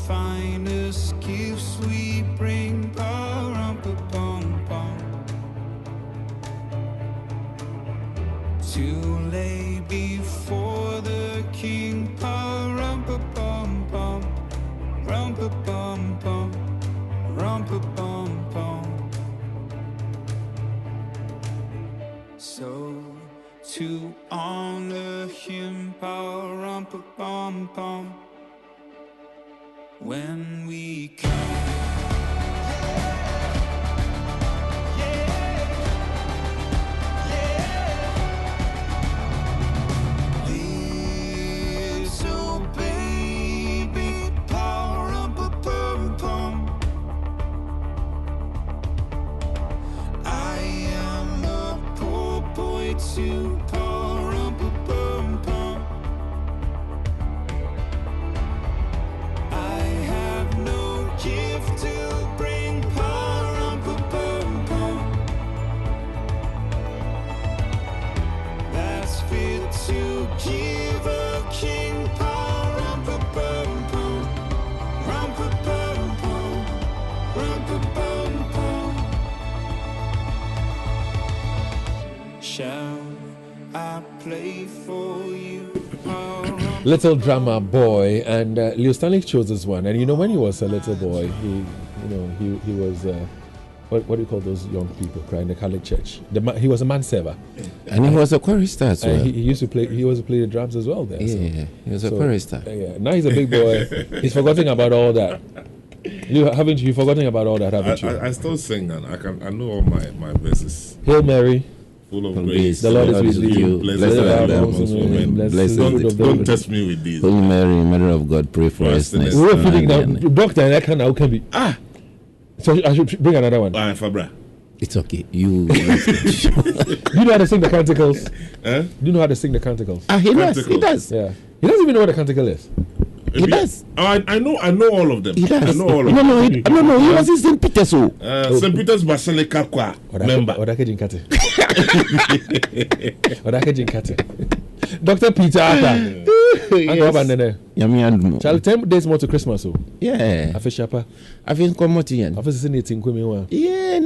finest gifts we bring, to lay before the King, so to honor him, when we come. Little Drama Boy, and Leo Stanley chose this one. And you know, when he was a little boy, he was what do you call those young people crying in the Catholic Church? He was a man server, and he was a chorister as well. He used to play. He also played the drums as well. There, he was a chorister. Yeah, now he's a big boy. He's forgotten about all that. You forgotten about all that, haven't you? I still sing, and I know all my verses. Hail Mary, full of grace. The Lord is with you. Blessed are the women. Don't test me with these. Holy Mary, Mother of God, pray for us. We were feeling now, Doctor, and I can be. So I should bring another one. Fabra. It's okay. You. Do you know how to sing the canticles? Do you know how to sing the canticles? He does. He does. Yeah. He doesn't even know what a canticle is. He does. I know all of them. He does. I know all of them. No. He was in St. Peter's. St. Peter's Basilica member. Dr. Peter Arthur. Shall 10 days more to Christmas. Yeah. I fish up. I think come out again. I was saying it's in Kwimiwa. Yeah,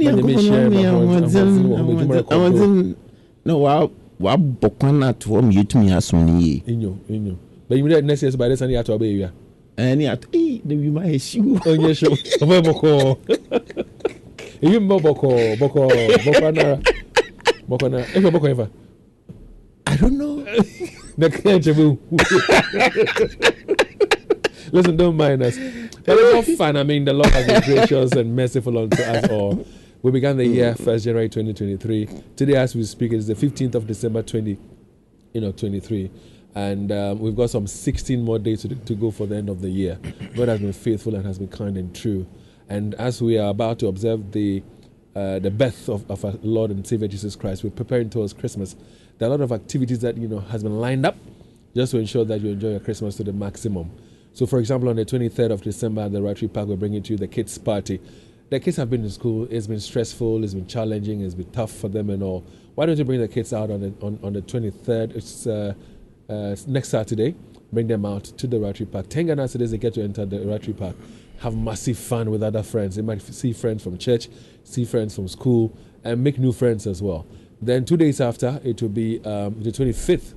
no, wow, Bokana to home you to me as soon. Inyo. But you need next year by this and you have to obey you. And yet, the my issue. Oh, yes, sure. Boko. You Bokana. If you're Boko ever. I don't know. Listen, don't mind us. But it's all fun. I mean, the Lord has been gracious and merciful unto us all. We began the year 1st January 2023. Today, as we speak, it is the 15th of December 2023. And we've got some 16 more days to go for the end of the year. God has been faithful and has been kind and true. And as we are about to observe the birth of our Lord and Savior Jesus Christ, we're preparing towards Christmas. There are a lot of activities that has been lined up just to ensure that you enjoy your Christmas to the maximum. So, for example, on the 23rd of December at the Rattary Park, we're bringing to you the kids' party. The kids have been in school. It's been stressful. It's been challenging. It's been tough for them and all. Why don't you bring the kids out on the 23rd? It's next Saturday. Bring them out to the Rattary Park. 10 Ghana cedis, they get to enter the Rattary Park. Have massive fun with other friends. They might see friends from church, see friends from school, and make new friends as well. Then 2 days after, it will be the 25th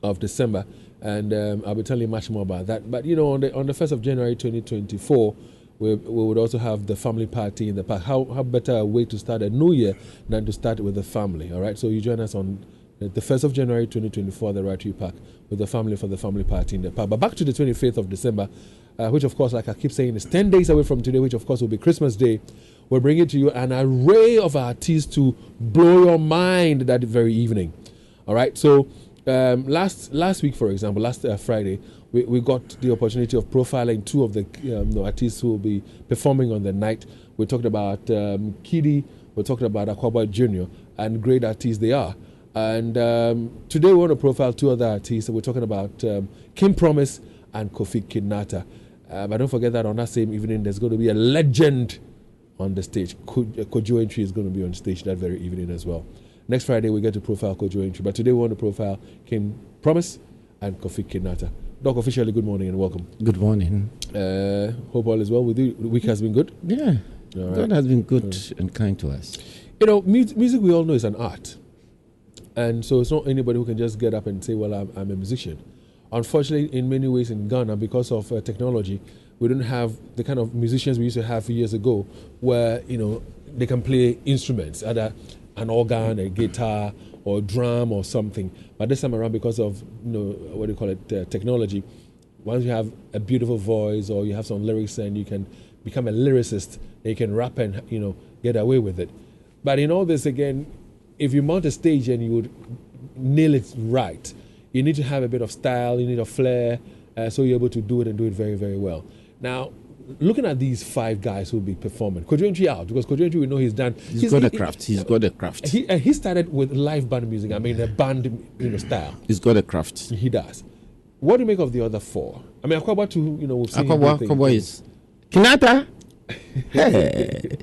of December, and I'll be telling you much more about that. But on the 1st of January 2024, we would also have the family party in the park. How better a way to start a new year than to start with the family? All right, so you join us on the 1st of January 2024 at the Rattary Park with the family for the family party in the park. But back to the 25th of December, which of course, like I keep saying, is 10 days away from today, which of course will be Christmas Day. We're bringing to you an array of artists to blow your mind that very evening. All right, so last week, for example, last Friday, we got the opportunity of profiling two of the artists who will be performing on the night. We talked about Kiddy, we talked about Aquaba Jr., and great artists they are. And today we want to profile two other artists. We're talking about Kim Promise and Kofi Kinata. But don't forget that on that same evening, there's going to be a legend on the stage. Kojo Entry is going to be on stage that very evening as well. Next Friday, we get to profile Kojo Entry. But today we want to profile Kim Promise and Kofi Kinata. Doc, officially good morning and welcome. Good morning. Hope all is well with you. The week has been good? Yeah. All God right. has been good and kind to us. You know, music we all know is an art. And so it's not anybody who can just get up and say, well, I'm a musician. Unfortunately, in many ways in Ghana, because of technology, we don't have the kind of musicians we used to have years ago where, you know, they can play instruments, either an organ, a guitar, or drum or something. But this time around, because of, you know, what do you call it, technology, once you have a beautiful voice or you have some lyrics and you can become a lyricist, and you can rap and, you know, get away with it. But in all this, again, if you mount a stage and you would nail it right, you need to have a bit of style, you need a flair, so you're able to do it and do it very, very well. Now, looking at these 5 guys who will be performing, Kofi out, because Kofi, we know he's done. He's got a craft. He's got a craft. He started with live band music. I mean, the band, you know, style. He's got a craft. He does. What do you make of the other 4? I mean, Akwaboah too, you know, we've seen Akwaboah is Kinata. Hey.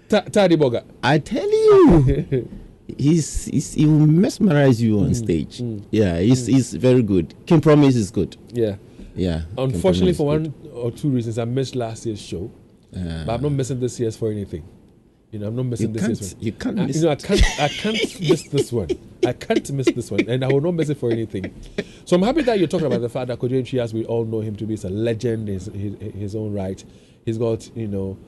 Tadi Boga. I tell you, he will mesmerize you on stage. Yeah, he's very good. Kim Promise is good. Yeah. Yeah. Unfortunately, for one or two reasons, I missed last year's show. But I'm not missing this year's for anything. You know, I'm not missing this year's one. You can't miss. You know, I can't miss this one. I can't miss this one, and I will not miss it for anything. So I'm happy that you're talking about the fact that Kofi, as we all know him to be, is a legend in his own right. He's got, you know,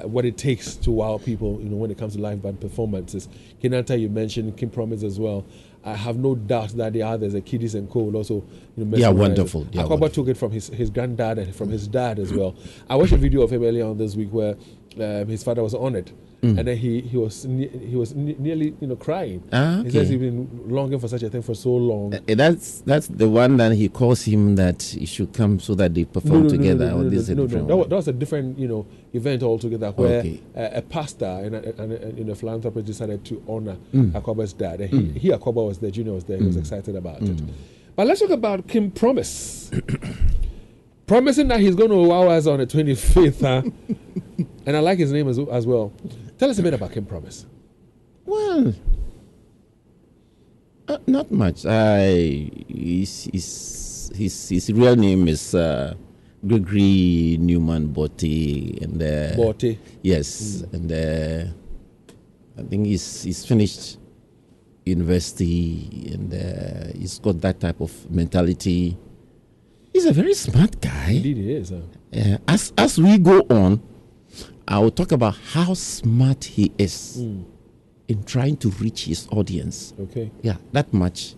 what it takes to wow people, you know, when it comes to live band performances. Kinata, you mentioned, Kim Promise as well. I have no doubt that the others, the Kiddies and Co, will also, you know, they are wonderful. Akwaboah took it from his granddad and from his dad as well. I watched a video of him earlier on this week where his father was on it, and then he was nearly, you know, crying. He says he's been longing for such a thing for so long. That's the one that he calls him that he should come so that they perform together. That was a different, you know, event altogether where a pastor and a philanthropist decided to honor Akwaboah's dad. And he Akwaboah was there, Junior was there. He was excited about it. But let's talk about Kim Promise. Promising that he's going to wow us on the 25th. And I like his name as well. Tell us a bit about Kim Promise. Well, not much. His real name is Gregory Newman Botti. And Botti? Yes. And I think he's finished university and he's got that type of mentality. He's a very smart guy. Indeed he is. As we go on, I will talk about how smart he is in trying to reach his audience. Okay. Yeah, that much.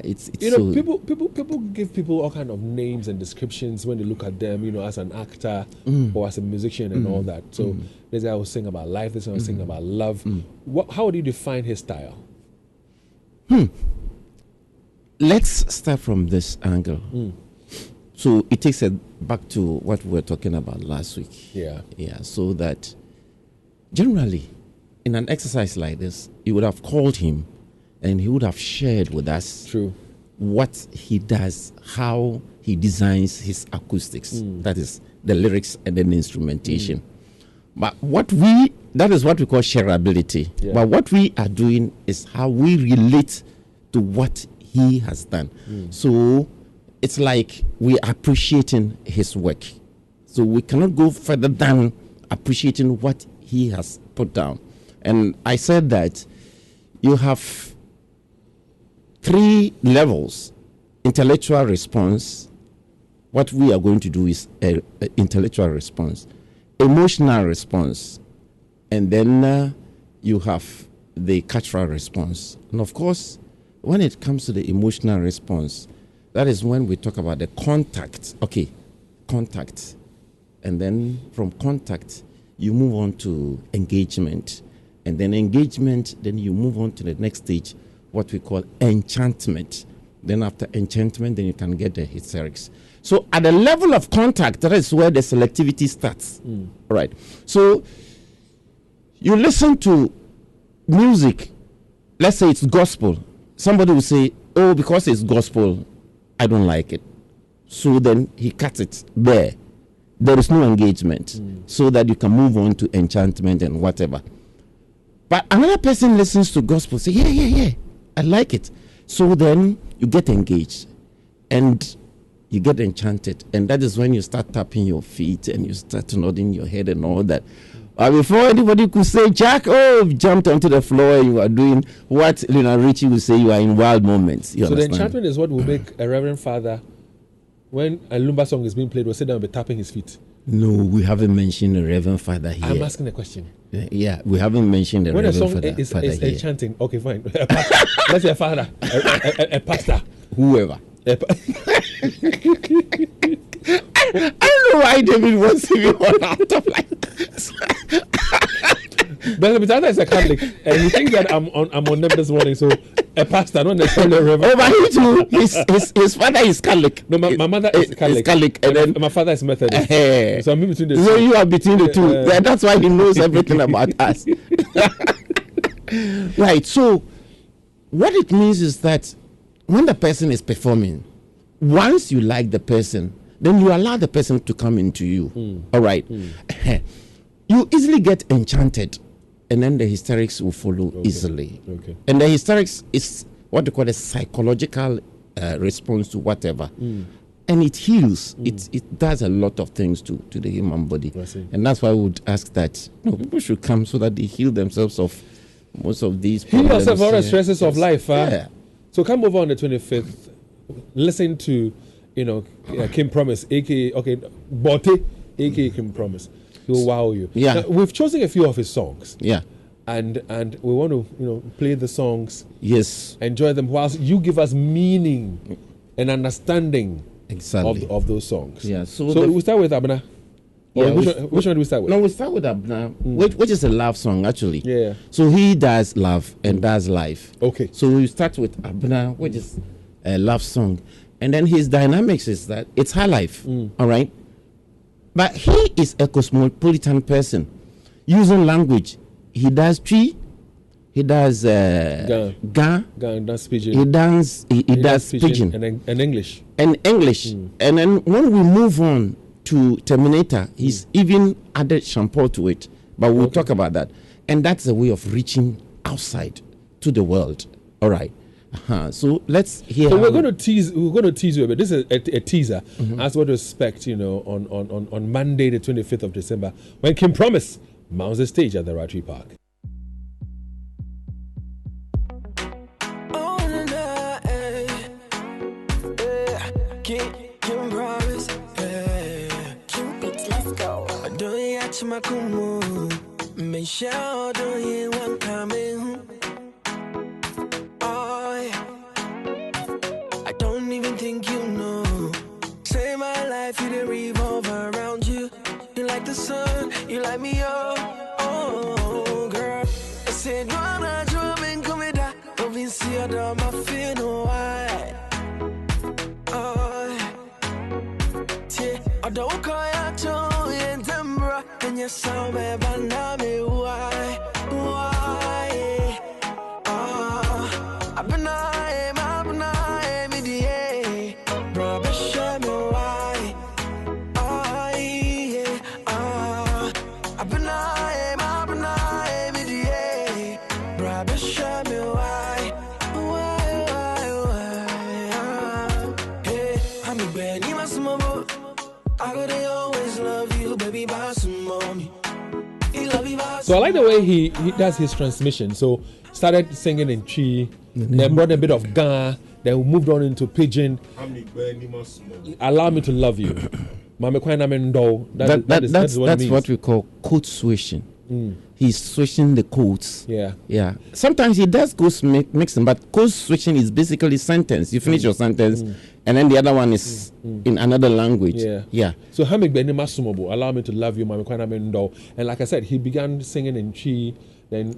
It's you know, people give people all kind of names and descriptions when they look at them, you know, as an actor or as a musician and all that. So this guy was singing about life, this guy was singing about love. How do you define his style? Let's start from this angle. So it takes us back to what we were talking about last week. Yeah. So that generally, in an exercise like this, you would have called him and he would have shared with us what he does, how he designs his acoustics. That is the lyrics and then the instrumentation. But that is what we call shareability. Yeah. But what we are doing is how we relate to what he has done. So it's like we're appreciating his work. So we cannot go further than appreciating what he has put down. And I said that you have 3 levels: intellectual response. What we are going to do is a intellectual response, emotional response, and then you have the cultural response. And of course, when it comes to the emotional response, that is when we talk about the contact. Okay, contact. And then from contact, you move on to engagement. And then engagement, then you move on to the next stage, what we call enchantment. Then after enchantment, then you can get the hysterics. So at the level of contact, that is where the selectivity starts. Right. So you listen to music, let's say it's gospel. Somebody will say, oh, because it's gospel, I don't like it. So then he cuts it there. There is no engagement, so that you can move on to enchantment and whatever. But another person listens to gospel, say, yeah, I like it. So then you get engaged. and you get enchanted, and that is when you start tapping your feet and you start nodding your head and all that. Before anybody could say, Jack, jumped onto the floor and you are doing what Lionel Richie would say, you are in wild moments. So understand? The enchantment is what will make a reverend father, when a Lumba song is being played, will sit down and be tapping his feet. No, we haven't mentioned the Reverend Father here. I'm asking a question. Yeah, we haven't mentioned the Reverend Father. When a song is chanting, okay, fine. Let's say a father, a pastor, whoever. I don't know why David wants to be on out of like this. But Mr. is a Catholic, and he thinks that I'm on them this morning. So a pastor, not necessarily a reverend. Oh, but he too. His father is Catholic. No, my mother is Catholic, and then my father is Methodist. So I'm in between the two. So you are between the two. That's why he knows everything about us. Right. So what it means is that when the person is performing, once you like the person, then you allow the person to come into you. All right. You easily get enchanted, and then the hysterics will follow easily. Okay. And the hysterics is what they call a psychological response to whatever. And it heals. It does a lot of things to the human body. And that's why we would ask that people should come so that they heal themselves of most of these problems. Heal yourself of all the stresses of life. So come over on the 25th. Listen to, Kim Promise, aka Bote, aka Kim Promise. He'll wow you. Yeah. Now, we've chosen a few of his songs. Yeah. And we want to, play the songs. Yes. Enjoy them whilst you give us meaning and understanding of those songs. Yeah. So we'll start with Abna. Yeah, which one do we start with? No, we start with Abna, which is a love song actually. Yeah. So he does love and does life. Okay. So we start with Abna, which is a love song, and then his dynamics is that it's her life. All right. But he is a cosmopolitan person, using language. He does tree. He does Ga. Does pidgin. He does pidgin and English. And then when we move on to Terminator, he's even added shampoo to it. But we'll talk about that. And that's a way of reaching outside to the world. All right. So let's hear. So we're going to tease you a bit. This is a teaser as what to expect, on Monday the 25th of December when Kim Promise mounts the stage at the Rattary Park. I don't even think you know. Say my life, you didn't revolve around you. You like the sun, you light me up. Oh, girl. I said, you are not driving, come here, that. Don't be see your dog, my fear, no why. Oh, yeah. I don't call you to in Tembra. And you saw me, but now me, why? I've been So I like the way he does his transmission. So started singing in Chi, then brought a bit of Ga, then we moved on into Pidgin. Allow me to love you. That's what we call code switching. He's switching the codes. Yeah. Sometimes he does code mixing, but code switching is basically sentence. You finish your sentence, and then the other one is in another language. Yeah. So allow me to love you, and like I said, he began singing in Chi, then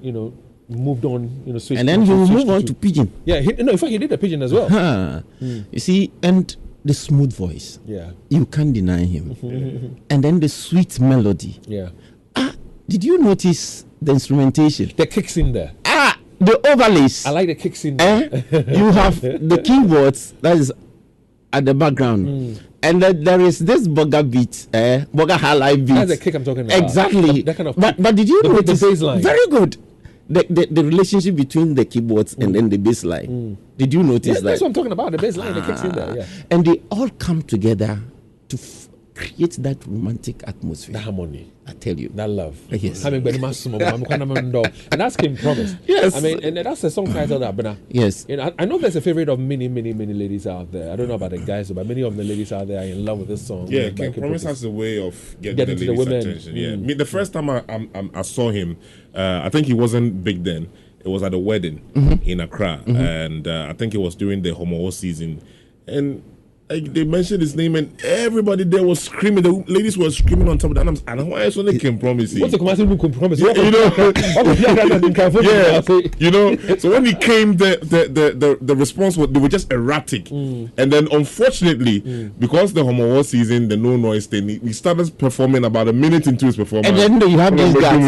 moved on, switched. And then he will move on to Pidgin. Yeah. In fact, he did the Pidgin as well. You see, and the smooth voice. Yeah. You can't deny him. And then the sweet melody. Yeah. Did you notice the instrumentation? The kicks in there. The overlays. I like the kicks in there. You have the keyboards that is at the background. And then there is this bugger beat, bugger highlight beat. That's the kick I'm talking about. Exactly. That kind of but did you notice the bass line? Very good. The relationship between the keyboards and then the bass line. Did you notice that? That's what I'm talking about. The bass line that kicks in there. Yeah. And they all come together to create that romantic atmosphere. The harmony. I tell you. That love. Yes. And that's Kim Promise. Yes. I mean, and that's a song title that, yes. You know, I know there's a favorite of many ladies out there. I don't know about the guys, but many of the ladies out there are in love with this song. Yeah, Kim Promise has a way of getting the ladies' attention. Yeah. I mean, the first time I saw him, I think he wasn't big then. It was at a wedding in Accra, and I think it was during the Homo season, and they mentioned his name, and everybody there was screaming. The ladies were screaming on top of that. And why is only Kim Promise? What's the commercial Kim Promise? Yeah, you know. So when he came, the response was they were just erratic, and then unfortunately, because the Homo season, the no noise thing, he started performing about a minute into his performance, and then you have these guys.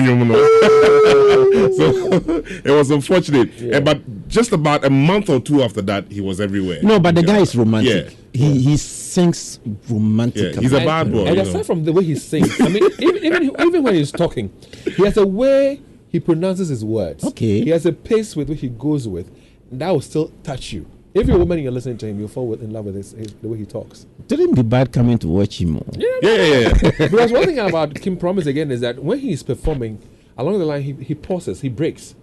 So it was unfortunate, but just about a month or two after that, he was everywhere. No, but the guy is romantic. He sings romantic. Yeah, he's a bad boy. And aside from the way he sings, I mean, even when he's talking, he has a way he pronounces his words. Okay. He has a pace with which he goes with. That will still touch you. If you're a woman and you're listening to him, you'll fall in love with the way he talks. Didn't be bad coming to watch him. Yeah. Because one thing about Kim Promise again is that when he's performing, along the line, he pauses, he breaks,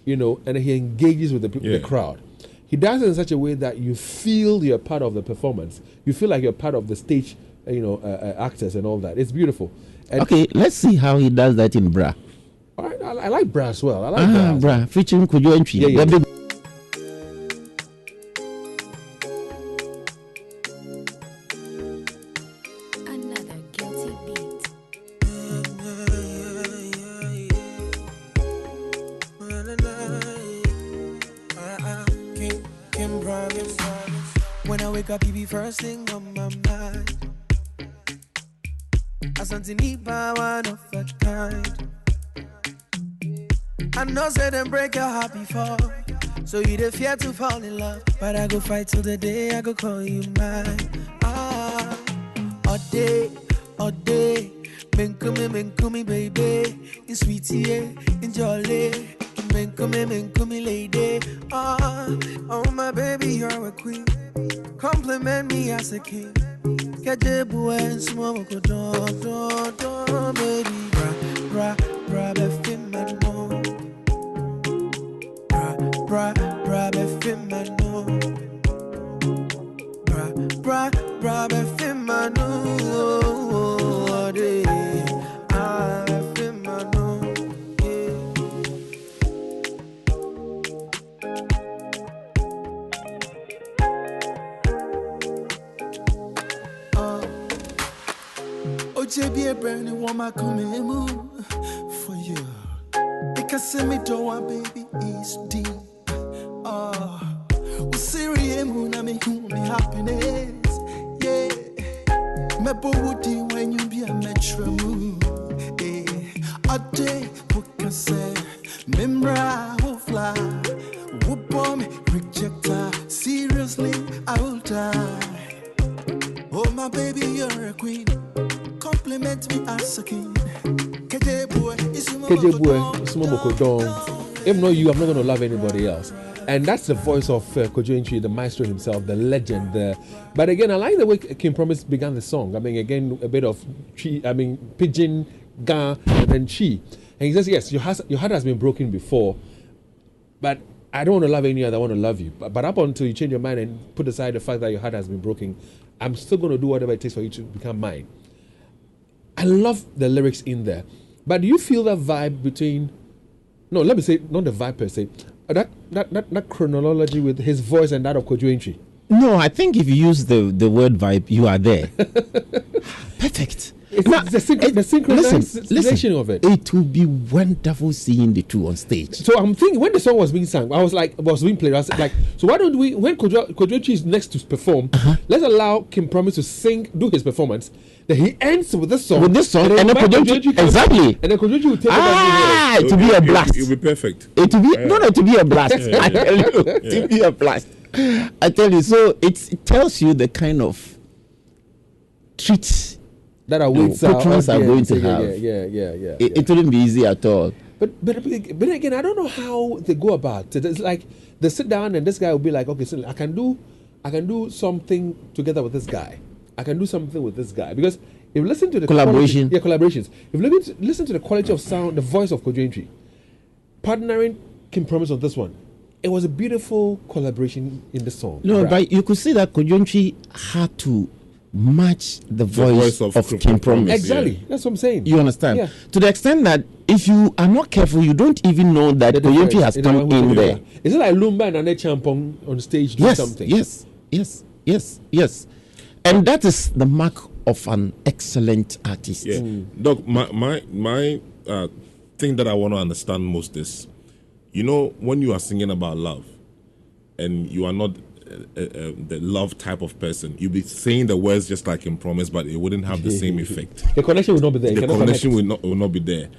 you know, and he engages with the crowd. He does it in such a way that you feel you're part of the performance. You feel like you're part of the stage, actors and all that. It's beautiful. And okay, let's see how he does that in Bra. I like Bra as well. I like Bra. Featuring Kojo Entry. Yeah. Another guilty beat. Kim Promise. When I wake up, you be first thing on my mind. Asante Nipa, one of a kind. I know say them break your heart before, so you the fear to fall in love. But I go fight till the day I go call you mine. All day, men come, baby. It's sweetie, in jolly. Men come, lady. Oh, my baby, you're a queen. Compliment me as a king. Kajebu and small go don, baby. Bra, befim man no. Bra, befim man no. Bra, befim man no. Befim man no. JB a brand new woman coming move for you. Because send me to one baby is deep. Serious moon, I make me happiness. Yeah. Me body when you be a metro move. A day, book say, Membra will fly. Whoop on me, rejector. Seriously, I will die. Oh, my baby, you're a queen. Compliment me as a king. KJ boy, if not you, I'm not going to love anybody else. And that's the voice of Kojo Entry, the maestro himself, the legend there. But again, I like the way Kim Promise began the song. I mean, again, a bit of pidgin, ga, and then chi. And he says, yes, your heart has been broken before, but I don't want to love any other, I want to love you. But up until you change your mind and put aside the fact that your heart has been broken, I'm still going to do whatever it takes for you to become mine. I love the lyrics in there. But do you feel that vibe between, no, let me say, not the vibe per se, that chronology with his voice and that of Kojo Entry? No, I think if you use the word vibe, you are there. Perfect. It's the synchronization of it. It will be wonderful seeing the two on stage. So I'm thinking, when the song was being sung, was being played, I was like, so why don't we, when Kojo Entry is next to perform, let's allow Kim Promise to do his performance. Then he ends with this song. And then Kojo Entry, exactly. And then Kojo Entry will take it. It will be a blast. It will be perfect. It will be to be a blast. I tell you, to be a blast. I tell you. So it tells you the kind of treats that our patrons are going to have. Yeah. It wouldn't be easy at all. But again, I don't know how they go about it. It's like they sit down and this guy will be like, okay, so I can do something together with this guy. I can do something with this guy, because if you listen to the collaborations. If you listen to the quality of sound, the voice of Kojo partnering Kim Promise on this one, it was a beautiful collaboration in the song. No, but you could see that Kojo had to match the voice of Kim Promise. Exactly, that's what I'm saying. You understand? Yeah. To the extent that if you are not careful, you don't even know that Kojo has come in there. Is it like Lumba and Ane Champong on stage doing something? Yes. And that is the mark of an excellent artist. Yeah. Doc, my thing that I want to understand most is, when you are singing about love and you are not the love type of person, you'll be saying the words just like in Promise, but it wouldn't have the same effect. The connection will not be there. The connection will not be there.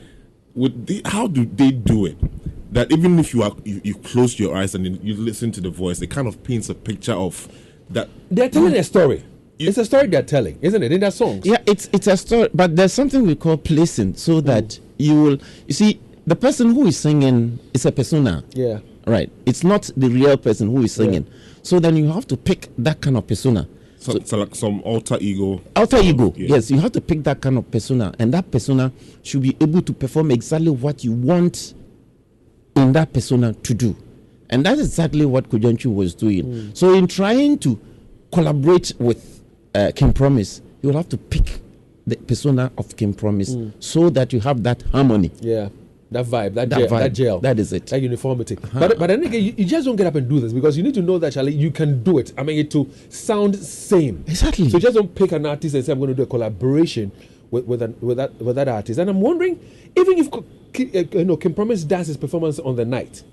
How do they do it? That even if you close your eyes and you listen to the voice, it kind of paints a picture of that. They're telling a story. It's a story they're telling, isn't it? In their songs. Yeah, it's a story, but there's something we call placing, so that you see the person who is singing is a persona. Yeah. Right. It's not the real person who is singing. Yeah. So then you have to pick that kind of persona. So like some alter ego. Alter ego. Yeah. Yes, you have to pick that kind of persona, and that persona should be able to perform exactly what you want in that persona to do. And that's exactly what Kojo was doing. So in trying to collaborate with Kim Promise, you will have to pick the persona of Kim Promise so that you have that harmony. Yeah, that vibe, that gel. That is it. That uniformity. But then again, you just don't get up and do this, because you need to know that, Charlie, you can do it. I mean, it to sound same. Exactly. So just don't pick an artist and say, I'm going to do a collaboration with that artist. And I'm wondering, even if Kim Promise does his performance on the night,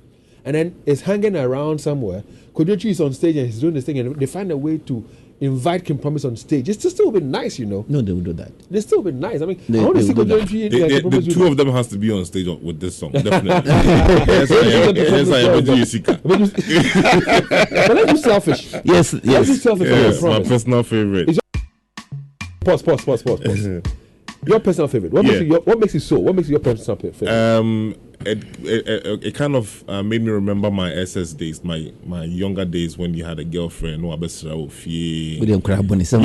and then is hanging around somewhere, Kojo is on stage and he's doing this thing, and they find a way to invite Kim Promise on stage, it's still be nice, No, they will do that. They still be nice. I mean, I want to see the two of them has to be on stage with this song, definitely. Yes, I am a Jessica. But let's do Selfish. Yes. Let's do Selfish. Yes, my personal favorite. Pause. Your personal favorite. What makes it so? What makes your personal favorite? It kind of made me remember my SS days, my younger days, when you had a girlfriend. No, William Crabbonism.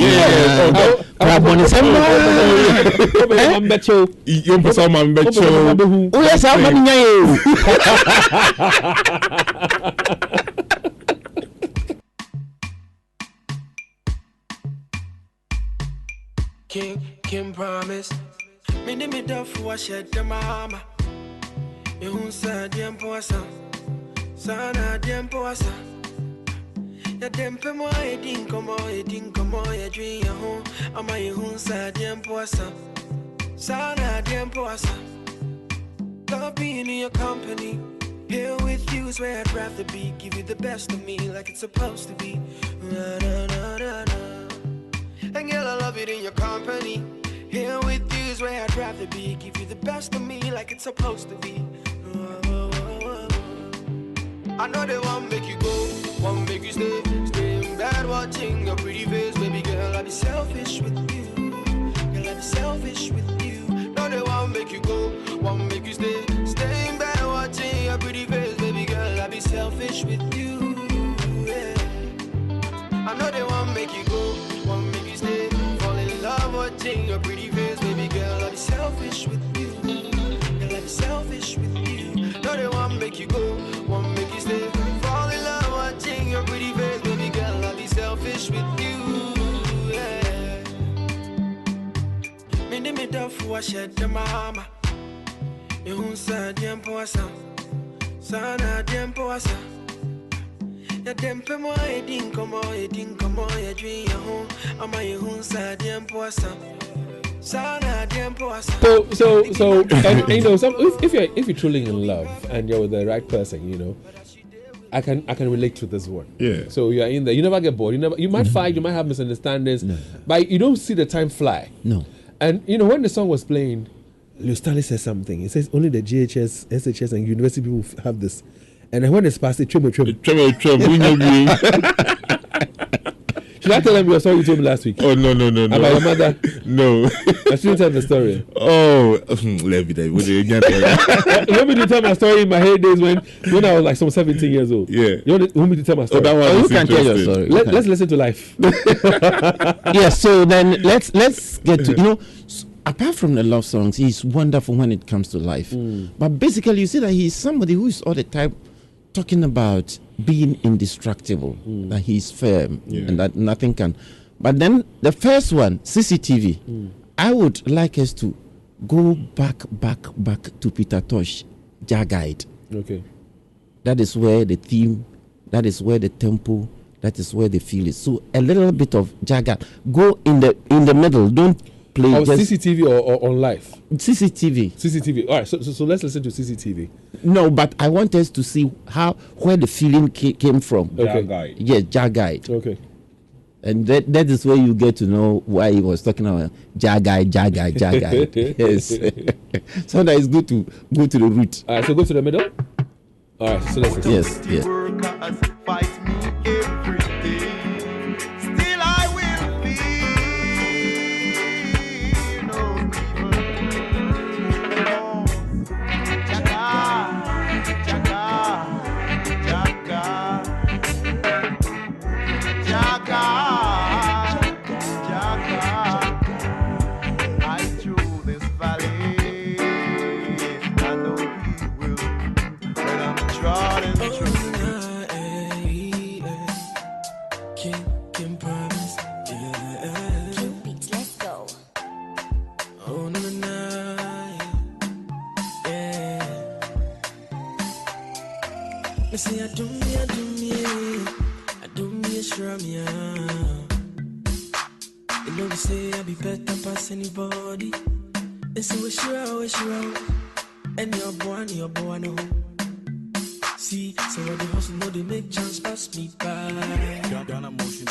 Kim Promise. Me de me da for shed the mama. You sa dem poasa. Sana dem poasa. Ya dem pe mo edin komo ya dream ya home. Ama you sa dem poasa. Sana dem poasa. Love being in your company. Here with you is where I'd rather be. Give you the best of me like it's supposed to be. Na, na, na, na, na. And girl, I love it in your company. Here with you is where I'd rather be. Give you the best of me like it's supposed to be. I know they won't make you go, won't make you stay in bed watching your pretty face. Baby girl, I'll be selfish with you. Girl, I'll be selfish with you. No, they won't make you go, won't make you stay in bed watching your pretty face. Baby girl, I'll be selfish with you. Yeah. I know they won't make you go, won't make you stay. Fall in love watching your pretty face. Baby girl, I'll be selfish with you. Girl, I'll be selfish with you. No, they won't make you go, won't make you stay. Fall in love watching your pretty face. Baby girl, I'll be selfish with you. Yeah. Me da for shed the mama. You sa dem poasa. Sana dem poasa. Ya dem pe mo edin komo ya dream ya home. Ama you sa dem poasa. Sana dem poasa. So and you know, if you're truly in love and you're with the right person, I can relate to this one. Yeah. So you're in there. You never get bored. You might fight. You might have misunderstandings, but you don't see the time fly. No. And when the song was playing, Leo Stanley says something. He says only the GHS, SHS, and university people have this. And then when it's past, it trim. Should I tell them your story you told me last week? Oh, no. About your mother? No. I shouldn't tell the story. Oh, let me tell you. You want me to tell my story in my heydays when I was like some 17 years old? Yeah. You want me to tell my story? Oh, that one You is can tell your interesting. story. Let's listen to life. Yeah, so then let's get to, apart from the love songs, he's wonderful when it comes to life. But basically, you see that he's somebody who is all the time talking about being indestructible, that he's firm and that nothing can. But then the first one, CCTV, I would like us to go back to Peter Tosh, Jah Guide. Okay. That is where the theme, that is where the tempo, that is where the feel is. So a little bit of Jah Guide. Go in the middle. Don't play CCTV or on live? CCTV. All right, so let's listen to CCTV. No, but I want us to see where the feeling came from. Okay. Jah Guide. Yes, Jah Guide. Okay. And that is where you get to know why he was talking about Jah Guide. Yes. So that is good to go to the root. All right, so go to the middle. All right, so let's listen. Yes. Workers fight me every day. Still I will feel no I through this valley. I know he will when I'm trodden through. Can promise, yeah. Cute beats, let's go. Oh, no, yeah. Me say I do me, sure me, You know they say I be better past anybody. They say we sure, and your boy, no. See, so what the hustle know they make chance pass me by.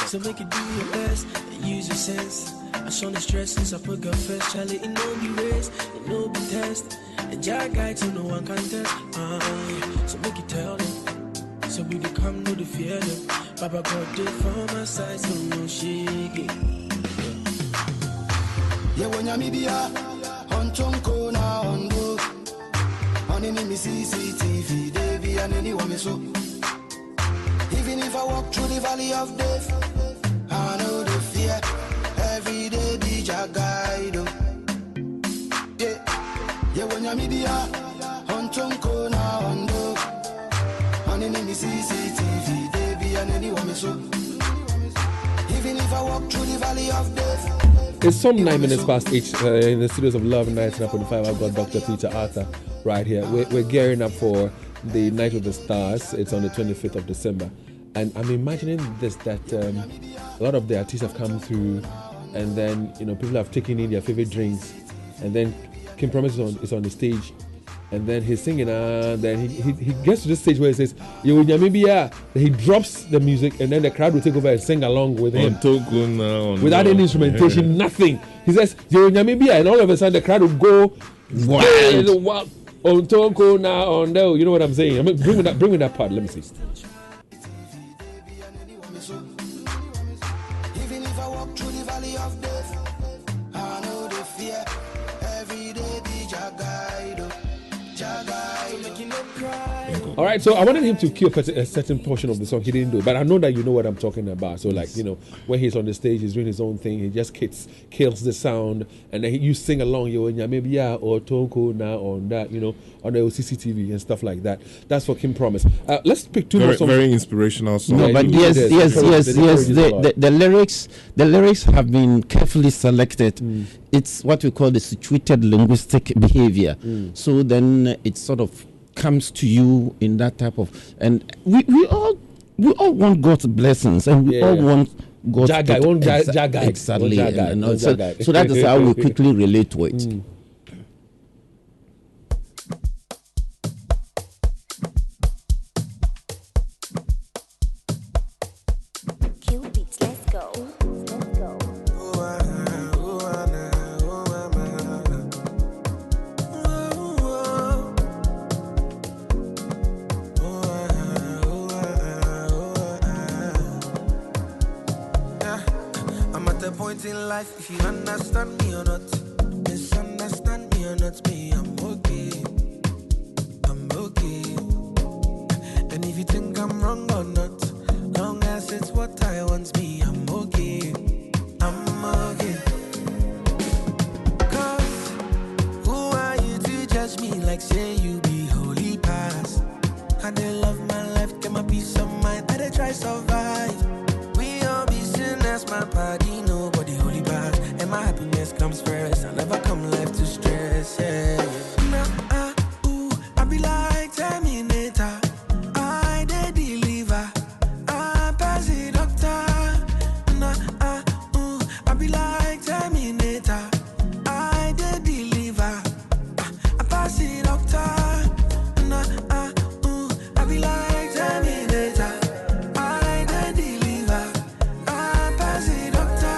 So make it do your best and use your sense. I show the stress since I put God first. Charlie, it no be race, it no be test. And Jah Guide so no one can test. So make it tell them. So we can come, no the fear them. Baba God did for my side, so no shake it. Yeah, when you're media, on Chonko na on go. On any CCTV, Davy and anyone me so. Even if I walk through the valley of death, I know the fear. Every day be Jah Guide. Yeah, when you're media, on Chonko na on go. On any CCTV, Davy and anyone me so. Even if I walk through the valley of death. It's some 9 minutes past 8 in the studios of Love and Nite 9.5. I've got Dr. Peter Arthur right here. We're gearing up for the Night of the Stars. It's on the 25th of December. And I'm imagining this, that a lot of the artists have come through, and then, people have taken in their favorite drinks, and then Kim Promise is on the stage, and then he's singing, and then he gets to this stage where he says, he drops the music, and then the crowd will take over and sing along with him. Without any instrumentation, nothing. He says, and all of a sudden the crowd will go wild. On Tonko now, on there. You know what I'm saying? I mean, bring me that part. Let me see. Even if I walk through the valley of death, I know the fear. Every day be Jah Guide. All right, so I wanted him to kill a certain portion of the song. He didn't do it, but I know that you know what I'm talking about. So, when he's on the stage, he's doing his own thing. He just kills the sound, and then you sing along, maybe or Tonko now on that, on the CCTV and stuff like that. That's for Kim Promise. Let's pick two more songs. Very inspirational song. No, but yes. The lyrics have been carefully selected. It's what we call the situated linguistic behavior. So then it sort of comes to you in that type of, and we all want God's blessings, and we all want God's Jah Guide. Exactly. So that is how we quickly relate to it. Cute beats, let's go. Yeah. the point in life if you understand me or not. Misunderstand me or not, me, I'm okay. I'm okay. And if you think I'm wrong or not, long as it's what I want, me, I'm okay. I'm okay. Cause who are you to judge me like say you be holy past? I dey love my life, get my peace of mind, I dey try survive. We all be sinners, my body, nobody holy past. And my happiness comes first, I never come life to stress, yeah. Nah, I be like Terminator, I dey deliver, I pass the doctor. Nah, I be like Terminator, I dey deliver, I pass the doctor. Nah, I be like Terminator, I dey deliver, I pass the doctor.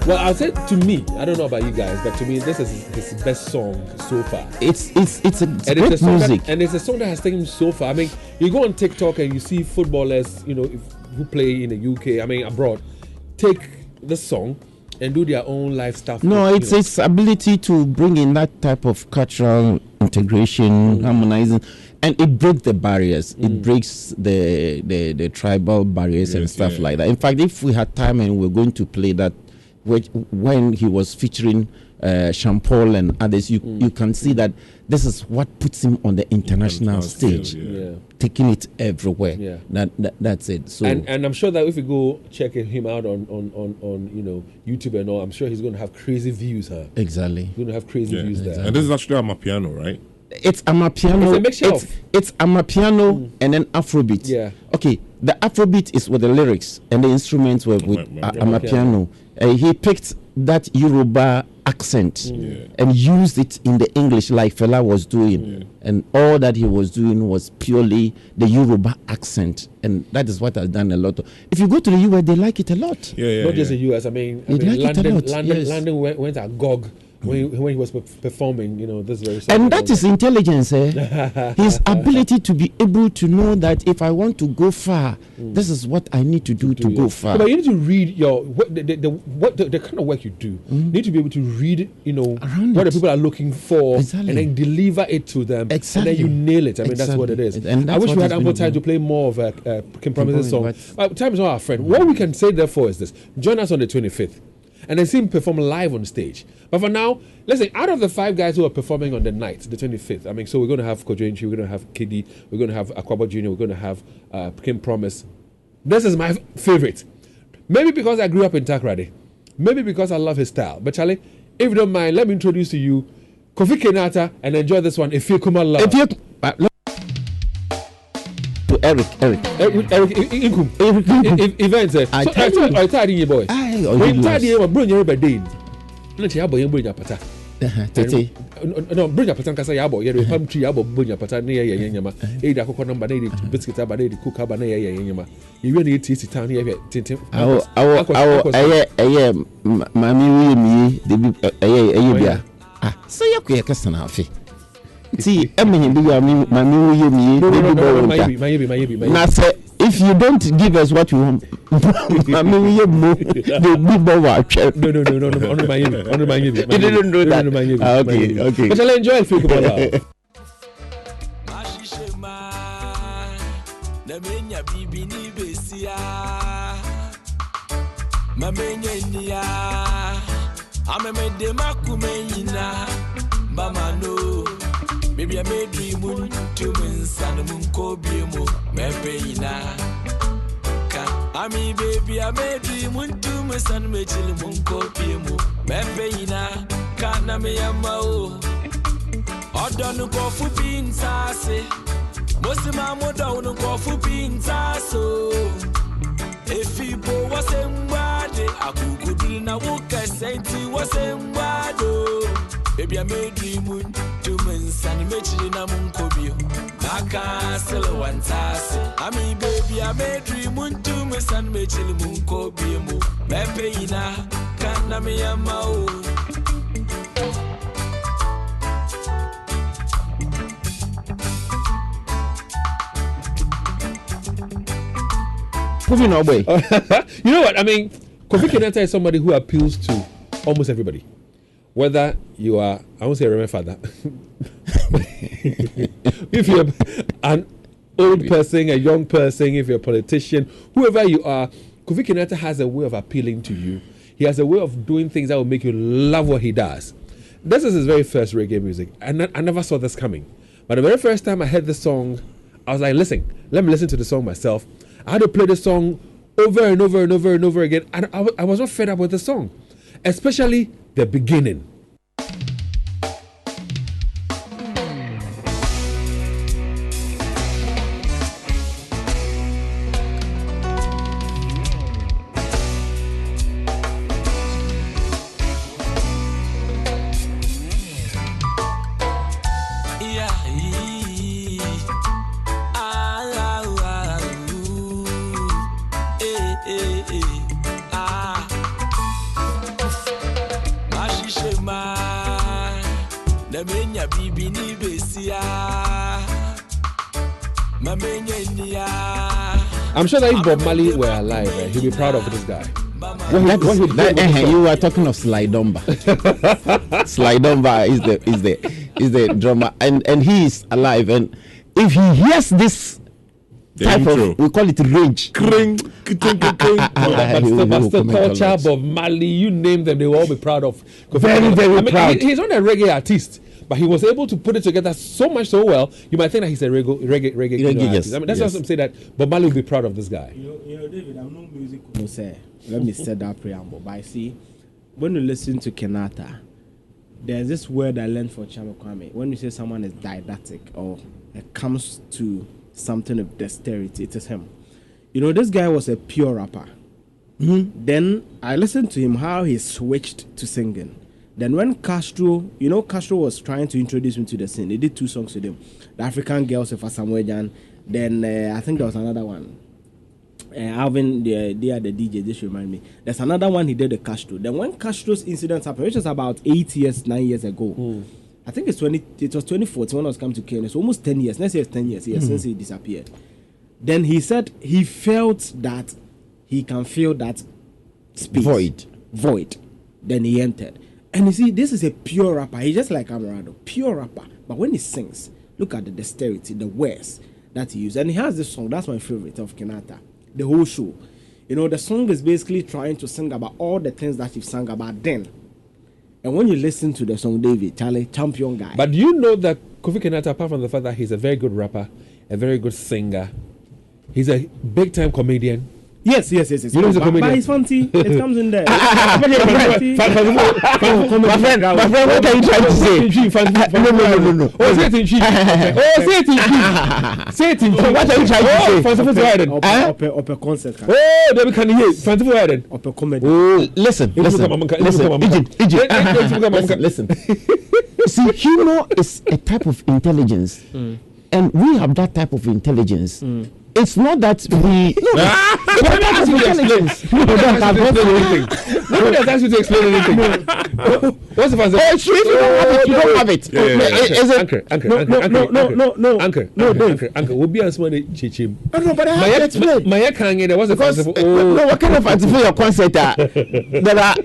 Well, I'll say to me, I don't know about you guys, but to me, this is his best song so far. It's And great it's a song music. and it's a song that has taken him so far. I mean, you go on TikTok and you see footballers, who play in the UK, I mean abroad, take the song and do their own life stuff. No, it's its ability to bring in that type of cultural integration, harmonizing, and it breaks the barriers. It breaks the tribal barriers and stuff like that. In fact, if we had time and we're going to play that, when he was featuring Sean Paul and others, you can see that this is what puts him on the international stage, taking it everywhere. Yeah. That's it. So and I'm sure that if you go check him out on YouTube and all, I'm sure he's going to have crazy views, huh? Exactly. He's going to have crazy views there. And this is actually Amapiano, right? It's Amapiano. It's a mixture it's Amapiano and then Afrobeat. Yeah. Okay, the Afrobeat is with the lyrics and the instruments were with Amapiano. He picked that Yoruba accent and used it in the English like Fela was doing. And all that he was doing was purely the Yoruba accent. And that is what has done a lot. If you go to the US, they like it a lot. Not just the US. I mean London went agog when he was performing, this very song. And that is intelligence, his ability to be able to know that if I want to go far, this is what I need to do to go far. But you need to read the kind of work you do. You need to be able to read, what the people are looking for, and then deliver it to them, and then you nail it. I mean, that's what it is. And I wish we had ample time to play more of Kim Promise's song. Time is not our friend. What we can say therefore is this: join us on the 25th. And then see him perform live on stage. But for now, listen, out of the 5 guys who are performing on the night, the 25th, I mean, so we're going to have Kojo, we're going to have Kiddy, we're going to have Akwaba Jr., we're going to have Kim Promise. This is my favorite. Maybe because I grew up in Takoradi. Maybe because I love his style. But Charlie, if you don't mind, let me introduce to you Kofi Kinata and enjoy this one, If You Come Love. To Eric Inkum. Events. I tell you. I tell you, boys. When tired you bring your birthday. Not your boy, bring your pata. No, bring your pata kasa yabo. You palm tree yabo bring your pata near yanyama. Eda cocoa number biscuit abade the cook abane yanyama. You really need to town here. Mammy, the so you can have see, if you don't give us what you want, you didn't do that. Okay. But I'll enjoy it. Feel good. Maybe I made dream moon to me, son, moon, Kobe, Mepena. Ami, baby, I made dream moon to me, son, Mitchell, moon, Kobe, Mepena. Can't me a mo. I don't go for being sassy. Most of my mother don't go for being sassy. If people was somebody, I could do now, walk a sainty was somebody. Baby, I made dream moon to me, son, Mitchell, and I'm Kobe. I can't sell one task. I mean, baby, I made dream moon to me, son, Mitchell, moon, Kobe, Mepena, can't me a mo. Moving away. You know what? I mean, Kofi Kinata is somebody who appeals to almost everybody. Whether you are, I won't say Reverend Father. If you're an old person, a young person, if you're a politician, whoever you are, Kofi Kinata has a way of appealing to you. He has a way of doing things that will make you love what he does. This is his very first reggae music. I never saw this coming. But the very first time I heard this song, I was like, listen, let me listen to the song myself. I had to play the song over and over and over and over again. And I was not fed up with the song, especially the beginning. I'm sure that if Bob Marley were alive, he'd be proud of this guy. You were talking of Sly Dunbar. Sly Dunbar is the drummer, and he is alive. And if he hears this type of, we call it rage. Pastor Culture, Bob Marley, you name them, they will all be proud of. Very proud. He's not a reggae artist, but he was able to put it together so much so well. You might think that he's a reggae artist. I mean, that's why I'm saying that Bob Marley will be proud of this guy. You know, David, I'm no musical. Say, let me set that preamble. But I see, when you listen to Kinata, there's this word I learned for Chama Kwame. When you say someone is didactic or it comes to something of dexterity, it is him. You know, this guy was a pure rapper. Mm-hmm. Then I listened to him how he switched to singing. Then when Castro was trying to introduce him to the scene, they did 2 songs with him. The African Girls for Samuel Jan. Then I think there was another one. Alvin, they are the DJ, this remind me. There's another one he did with Castro. Then when Castro's incident happened, which was about 9 years ago, I think it was 2014 when I was coming to Kenya. It's almost 10 years. Let's say it's 10 years since he disappeared. Then he said he felt that he can feel that space. Void. Then he entered. And you see, this is a pure rapper. He's just like Amarado, pure rapper. But when he sings, look at the dexterity, the words that he uses. And he has this song, that's my favorite of Kinata, the whole show. You know, the song is basically trying to sing about all the things that he sang about then. And when you listen to the song, David, Charlie, champion guy. But do you know that Kofi Kinata, apart from the fact that he's a very good rapper, a very good singer, he's a big-time comedian. Yes. You know he's a comedian. But he's funny. It comes in there. My friend, what are you trying to say? No. Say it in chief. Say it in chief. What are you trying to say? Fanciful Hayden. Upper concert. Oh, they can hear. Fanciful Hayden. Upper comedy. Oh, listen. Listen. See, humor is a type of intelligence. And we have that type of intelligence. It's not that we. Nobody has asked you to explain anything. What's the answer? It's true. You don't have it. Uncle. We'll be on small chichim. No, but I have to explain. Maya can't get what's the answer? No, what kind of answer for your concert? There are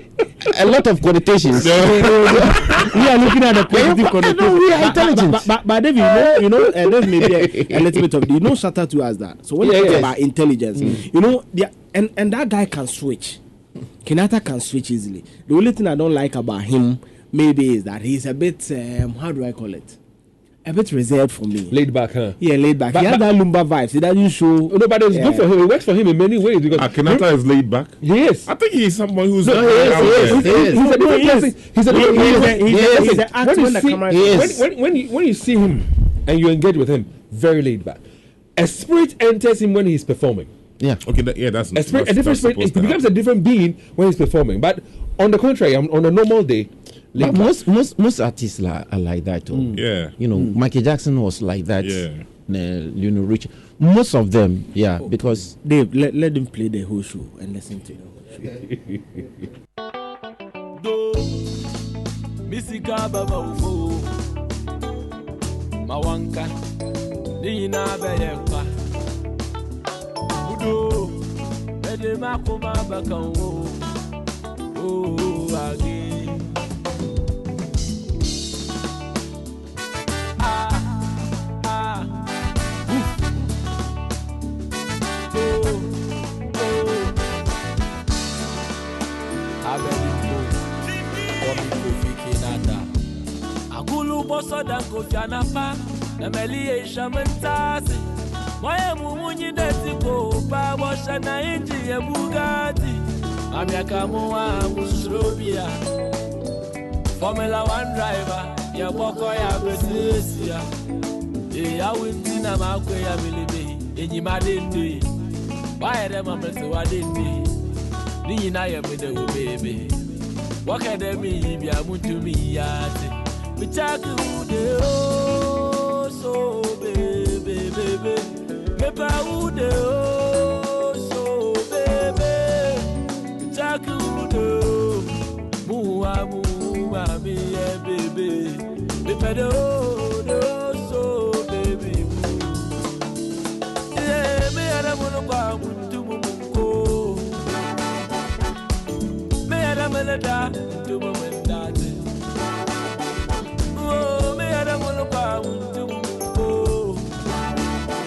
a lot of connotations. We are looking at the positive connotations. We are intelligent. But David, you know, there's maybe a little bit of, you know, Shatta too has that. So when you talk about intelligence, you know, and that guy can switch. Kinata can switch easily. The only thing I don't like about him maybe is that he's a bit, how do I call it? A bit reserved for me. Laid back, huh? Yeah, laid back. He has that Lumba vibes. He doesn't show. No, but it's good for him. It works for him in many ways. Because Kinata is laid back. Yes. I think he's someone who's. He's a different person. He's an actor when the camera is. When you see him and you engage with him, very laid back. A spirit enters him when he's performing. Yeah. Okay. That's a different spirit. It becomes a different being when he's performing. But on the contrary, on a normal day. But most artists are like that. Yeah. You know, Michael Jackson was like that. Yeah. You know, Rich. Most of them, because Dave, let them play the whole show and listen to it. Mawanka Nina Beyepa Udo Ede Mako my back on. Oh, again. Kofi Kinata. Agulu bossa dan Kofi anapa. Na meli e shamantasi. Moye mumunyi netiko. Pa washa na inji e Bugatti. Amiaka muwa musrobia. Formula 1 driver. Ya boko ya besesia. Ya winti na makwe ya milibe. Enyi madende. Why them a mess wadende. Ni na ya mede baby. What can they mean? Be a moon to me, yet. We talk to oh, so baby, baby. Pepper would oh, so baby. We talk to Mua, me, baby. Pepper oh, so baby. Yeah, me, I don't want to go to Melada to Momendate. Oh, me, I don't want to go.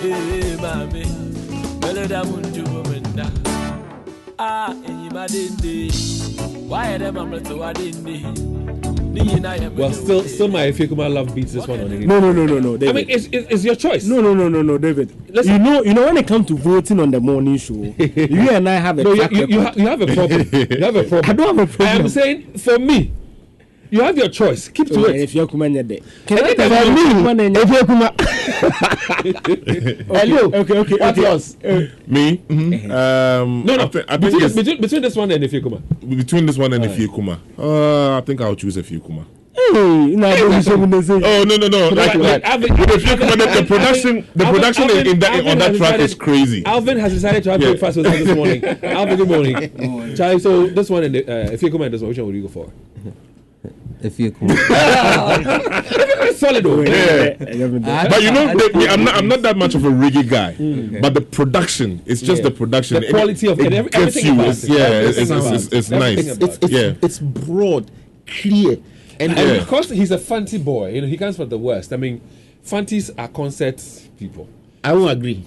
Hey, mammy, Melada to Momenda. Ah, and you madindi. Why am I to Adindi? Well, still my Fikuma love beats this one on it. No, David. I mean, it's your choice. No, David. Listen. You know when it comes to voting on the morning show, you and I have a you have a problem. You have a problem. I don't have a problem. I am saying, for me, you have your choice. Keep to it. If you're coming there, can I tell me? If you're coming, okay. What's yours? Me? No. I think between this one and the Fikuma. Between this one and the Fikuma, I think I'll choose a Fikuma. Oh no! Like, the production in that on that track is crazy. Alvin has decided to have breakfast with us this morning. Alvin, good morning. Charlie, so this one and the Fikuma and this one, which one would you go for? If you come, solid though. Yeah. But you know, I'm not that much of a reggae guy. But the production, it's just the production. The quality of it gets you. It's nice. It's broad, clear, and because he's a fancy boy, you know, he comes from the West. I mean, fancies are concert people. I won't agree.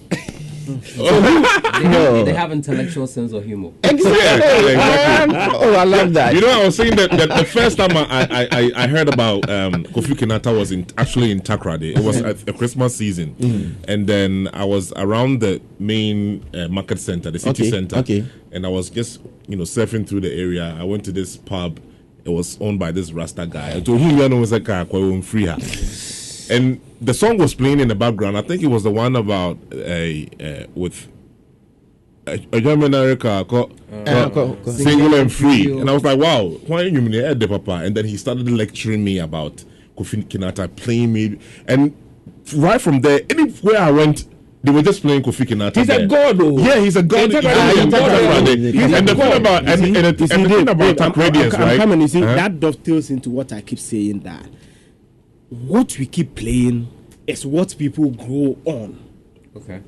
They have intellectual sense of humor. Exactly. Oh, I love that. You know, I was saying that the first time I heard about Kofi Kinata was actually in Takrady. It was at a Christmas season, and then I was around the main market center, the city center, and I was just surfing through the area. I went to this pub. It was owned by this Rasta guy. I told him was a car free her. And the song was playing in the background. I think it was the one about with a German America called Single and Free. And I was like, wow, why you mean the papa? And then he started lecturing me about Kofi Kinata, playing me. And right from there, anywhere I went, they were just playing Kofi Kinata. He's a god, though. Yeah, he's a god. And the thing about Takradians, right? I'm coming, you see, that dovetails into what I keep saying, that what we keep playing is what people grow on. Okay.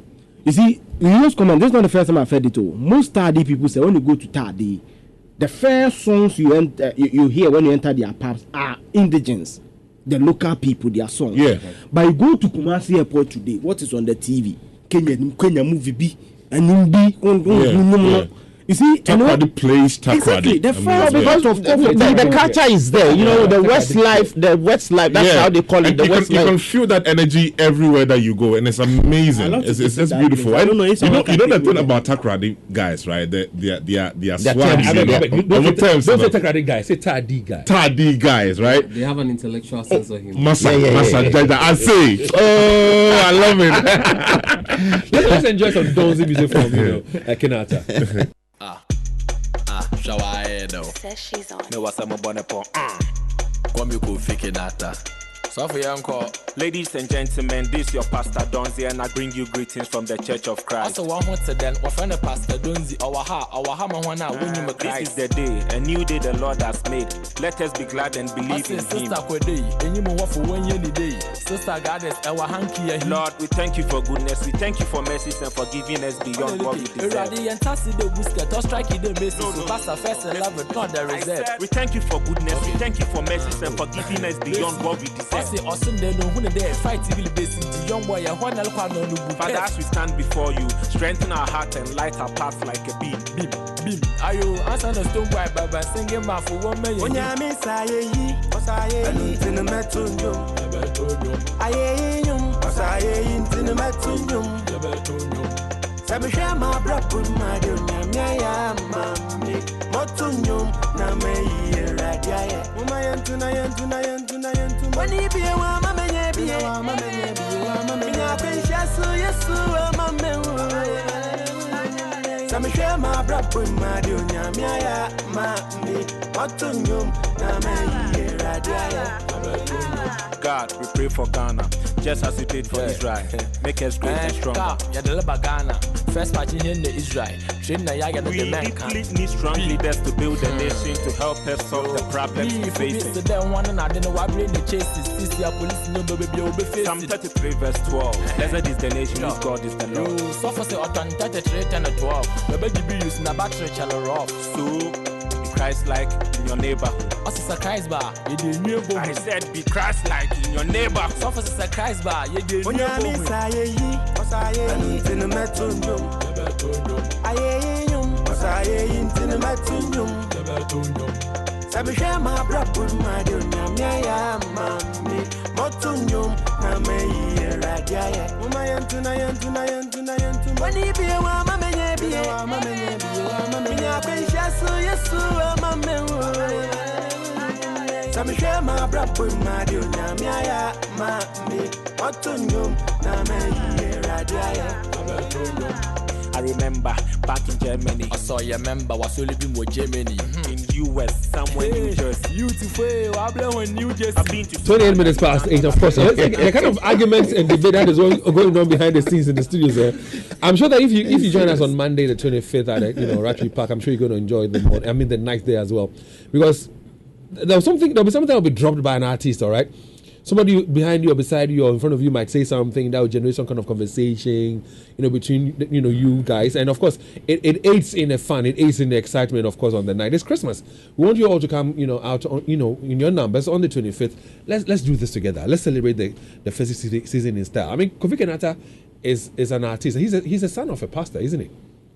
You see, in most common, this is not the first time I've heard it all. Most Tardy people say when you go to Tardy, the first songs you hear when you enter their pubs are indigens, the local people, their songs. Yeah. But you go to Kumasi Airport today, what is on the TV? Kenya movie B and yeah. You see, Takrady plays Takrady. Exactly. The first because of the culture is there. You know, the West life. That's how they call it. The West life. You can feel that energy everywhere that you go, and it's amazing. It's just beautiful. I don't know. You know the thing about Takrady guys, right? They are swag. Don't say Takrady guys. Say Tardy guys. Tardy guys, right? They have an intellectual sense of humor. I say, oh, I love it. Let's enjoy some Donzi music from Kinata. Says she's on. Me was a bonnet pon. Come you Kofi Kinata. So for your uncle. Ladies and gentlemen, this is your Pastor Donzi, and I bring you greetings from the Church of Christ. Also, one what's then, what friend Pastor Donzi, our hammer one out when you This is the day, a new day the Lord has made. Let us be glad and believe in Him. Sister Kwede, and you move for 1 year day. Sister Goddess, our hanky. Lord, we thank you for goodness, we thank you for mercies and for giving us beyond what we deserve. Pastor first and love it, not the reserve. We thank you for goodness, we thank you for mercies and for giving us beyond what we deserve. Father, as we stand before you, strengthen our heart and light our path like a beam. Are you answer the stone by Baba singing my for 1 million? When you miss I ain't in the metunum. I ain't in the metunum. Sabisha my brother, my dear, mammy, motunum, Name, Radia. When he be a woman, be a woman, yes, Sabisha my brother, my dear, mammy, motunum, Name, Radia. God, we pray for Ghana, just as you did for Israel. Make us great and strong. First party in Israel. We need strong leaders to build a nation to help us solve the problems we face. Psalm 33 verse 12. Blessed is the nation whose God is the Lord. So, be Christ-like in your neighborhood. I said be Christ-like in your neighborhood. When you miss I ain't in the metunum. I ain't in the metunum. Sabisha my brother, my dear, mammy, motunum, Name, Radia. When he be a woman, be a woman, yes, Sabisha my brother, my dear, mammy, motunum, Name, Radia. I remember back in Germany. I saw your member was only been with Germany. In US, somewhere in New Jersey. Beautiful. I've been in New Jersey. I've been to 28 minutes past 8, of course. The kind of arguments and debate that is going on behind the scenes in the studios. I'm sure that if you join us on Monday the 25th at Rattary Park, I'm sure you're going to enjoy the night there as well, because there'll be something that'll be dropped by an artist, all right? Somebody behind you or beside you or in front of you might say something that will generate some kind of conversation, between you guys, and of course it aids in the fun, it aids in the excitement, of course, on the night. It's Christmas. We want you all to come, out on, in your numbers on the 25th. Let's do this together. Let's celebrate the festive season in style. I mean, Kofi Kinata is an artist. He's a son of a pastor, isn't he?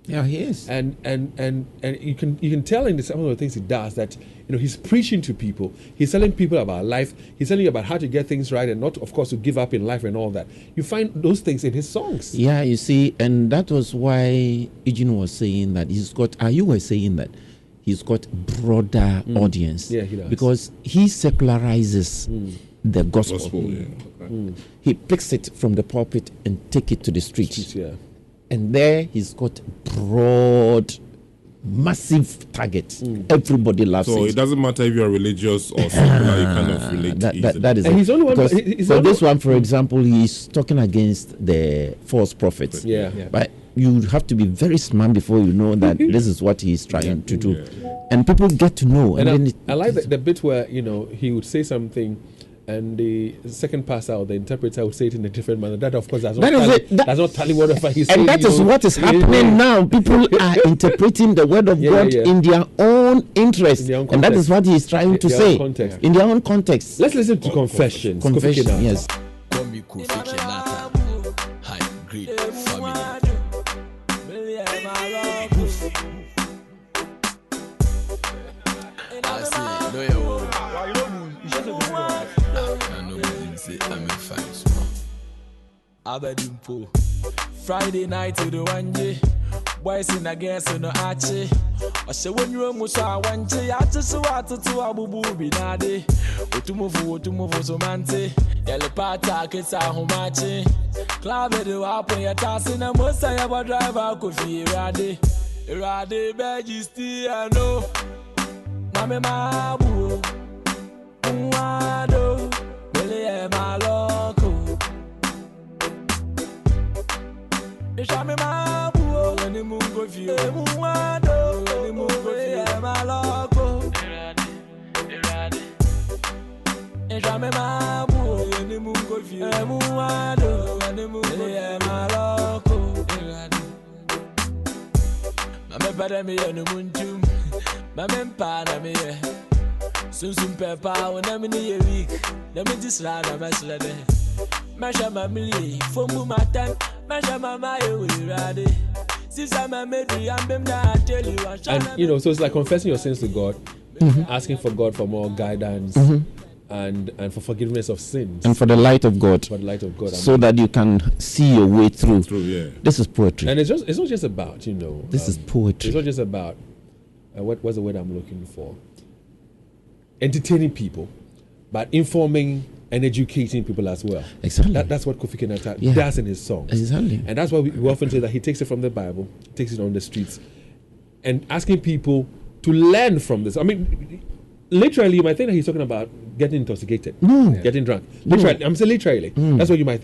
Yeah, he is. And you can tell in some of the things he does that he's preaching to people. He's telling people about life. He's telling you about how to get things right and not, of course, to give up in life and all that. You find those things in his songs. Yeah, you see, and that was why Eugene was saying that you were saying that he's got broader audience. Yeah, he does. Because he secularizes the gospel. He picks it from the pulpit and take it to the streets. Yeah. And there he's got broad, massive targets. Everybody loves it. So it doesn't matter if you're religious or secular, you kind of relate that is and it. He's only one, for this one, for example, he's talking against the false prophets. Yeah. But you have to be very smart before you know that this is what he's trying to do. And people get to know. And I like the bit where, he would say something and the second pass out, the interpreter would say it in a different manner. That, of course, does not tally whatever he's saying. And that is what is happening now. People are interpreting the word of God in their own interest. And that is what he's trying to say. In their own context. Let's listen to Confessions. Confession, yes. Kofi Kinata, high grade family. Abedimpo. Friday night to the one day. Boys in again, so no achi. I say when you almost saw one day, I just saw to Abu Bubi Nade. Otumofu, so mante. Yellow pata, kids are home matching. Club it up on your task in a most I ever drive out Kofi Rade, Begisty, I know. Name Mabu. Wado, William Shami Mabu, any move of you, Muado, any move of you, Maloko. Shami Mabu, any move of you, Muado, any move of you, Maloko. Mamma Badami and the Muntum, Mamma Pana me. Soon pepper when I'm in a week. Let me just run a mess leather. Masha Mamily, for Mumatan, Masha Mama, we ready. Since I'm a medley, I'm them that I tell you. And you know, so it's like confessing your sins to God, asking for God for more guidance. And for forgiveness of sins and for the light of God, so that you can see your way through. This is poetry, and it's not just about, you know, this is poetry. It's not just about what's the word I'm looking for, entertaining people, but informing and educating people as well. Exactly. That's what Kofi Kinata does in his songs. Exactly. And that's why we often say that he takes it from the Bible, takes it on the streets, and asking people to learn from this. I mean, literally, you might think that he's talking about getting intoxicated, getting drunk. Literally, I'm saying literally. That's what you might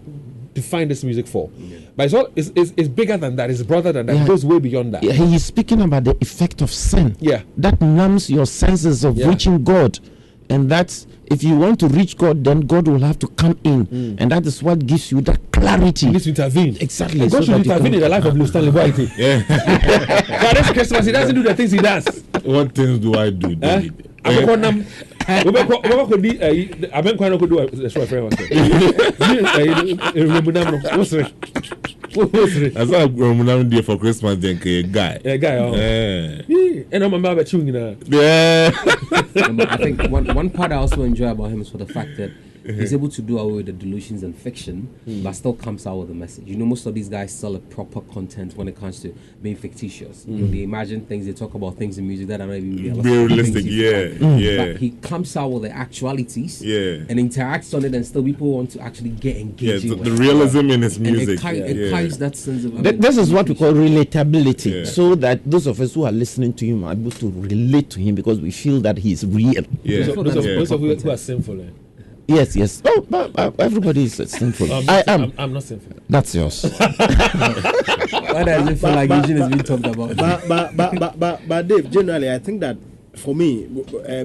define this music for. But it's bigger than that. It's broader than that. It goes way beyond that. He's speaking about the effect of sin. That numbs your senses of reaching God. And that's, if you want to reach God, then God will have to come in. And that is what gives you that clarity. He needs to intervene. Exactly. And God should intervene in the life of Blue Stanley Boy. But this Christmas, he doesn't do the things he does. What things do I do, David? I'm quite not could do a show friend. I saw a day for Christmas, then a guy. And I'm about chewing now. I think one part I also enjoy about him is for the fact that he's able to do away with the delusions and fiction, but still comes out with a message. You know, most of these guys sell a proper content when it comes to being fictitious. You know, they imagine things, they talk about things in music that are not even realistic. But he comes out with the actualities and interacts on it, and still people want to actually get engaged. The realism in his music. It carries that sense of. This is what we call relatability, so that those of us who are listening to him are able to relate to him because we feel that he's real. Those of you who are sinful. Yes. Oh, but everybody is sinful. I'm not sinful. That's yours. Why does it feel like Eugene is being talked about? But Dave, generally, I think that for me,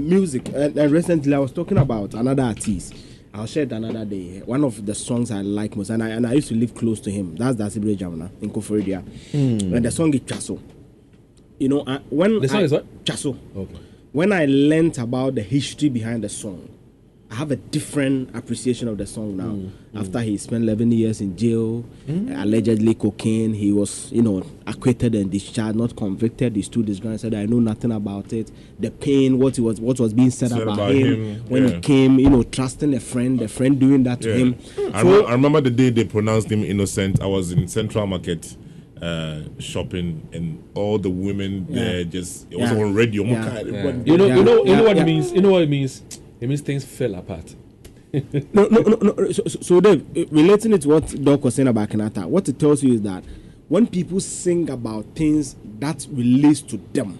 music, and recently I was talking about another artist. I'll share it another day. One of the songs I like most, and I used to live close to him. That's Dasibre Jamna in Kofi. And the song is Chaso. You know, when the song is what? Chaso. Okay. When I learnt about the history behind the song, I have a different appreciation of the song now. After he spent 11 years in jail, allegedly cocaine, he was, acquitted and discharged, not convicted. He stood his ground and said, "I know nothing about it." The pain, what was being said about him when he came, trusting the friend doing that to him. I remember the day they pronounced him innocent. I was in Central Market shopping, and all the women there it was on radio. You know what it means. You know what it means. It means things fell apart. No. So Dave, relating it to what Doc was saying about Kinata, what it tells you is that when people sing about things that relates to them,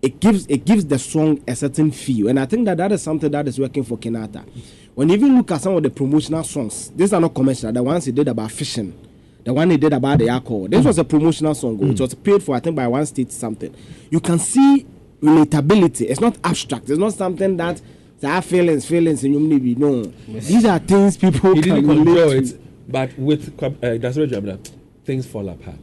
it gives the song a certain feel, and I think that is something that is working for Kinata. When you even look at some of the promotional songs, these are not commercial. The ones he did about fishing, the one he did about the alcohol, this was a promotional song. It was paid for, I think, by one state something. You can see relatability. It's not abstract. It's not something that feelings in humanity. No, these are things people he can didn't control relate it, but with that's what Jamna, things fall apart.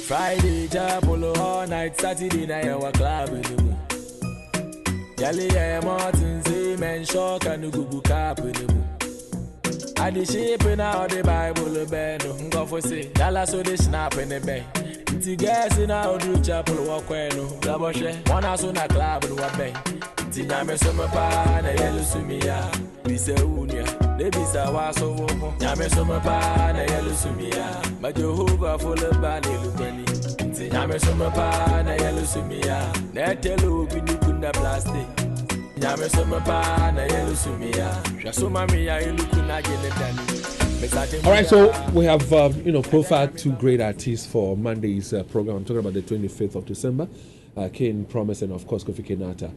Friday, Japolo, all night, Saturday night, our club with them. Yali, Martin, Zeman, Shock, and Gugu Cap with them. I the shape in out the Bible, bend, go for say, Dallas, so they snap in the bay. The gas in our do chapel, walk when, Laboshe, one house on a club, and what bay. Tiname summer pan, a yellow sumia, Bisa Unia, the Bisa was so warm. Yame summer pan, a yellow sumia, but Jehovah full of banny, Lubani. Tiname summer pan, a yellow sumia, Netelo, Binukunda plastic. Yame summer pan, a yellow sumia, Rasumamia, Lukuna Geletani. All right, so we have profiled two great artists for Monday's program. I'm talking about the 25th of December. King Promise, and of course Kofi Kinata.